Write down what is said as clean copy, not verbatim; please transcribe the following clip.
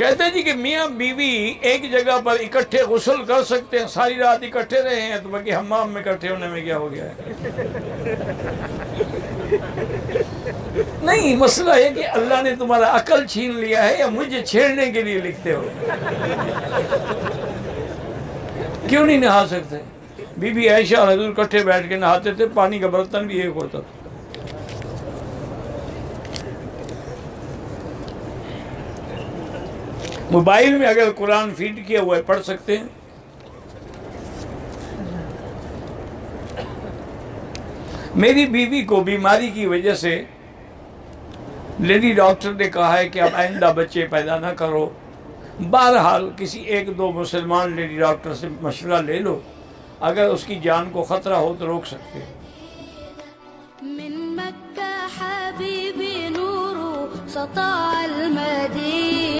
کہتے ہیں جی کہ میاں بیوی ایک جگہ پر اکٹھے غسل کر سکتے ہیں، ساری رات اکٹھے رہے ہیں، تو باقی حمام میں اکٹھے ہونے میں کیا ہو گیا ہے؟ نہیں، مسئلہ ہے کہ اللہ نے تمہارا عقل چھین لیا ہے یا مجھے چھیڑنے کے لیے لکھتے ہو؟ کیوں نہیں نہا سکتے؟ بی بی عائشہ اور حضور اکٹھے بیٹھ کے نہاتے تھے، پانی کا برتن بھی ایک ہوتا تھا۔ موبائل میں اگر قرآن فیڈ کیا ہوا ہے پڑھ سکتے ہیں۔ میری بیوی کو بیماری کی وجہ سے لیڈی ڈاکٹر نے کہا ہے کہ اب آئندہ بچے پیدا نہ کرو۔ بہرحال کسی ایک دو مسلمان لیڈی ڈاکٹر سے مشورہ لے لو، اگر اس کی جان کو خطرہ ہو تو روک سکتے ہیں۔ من مکہ حبیبی نور سطع المدینہ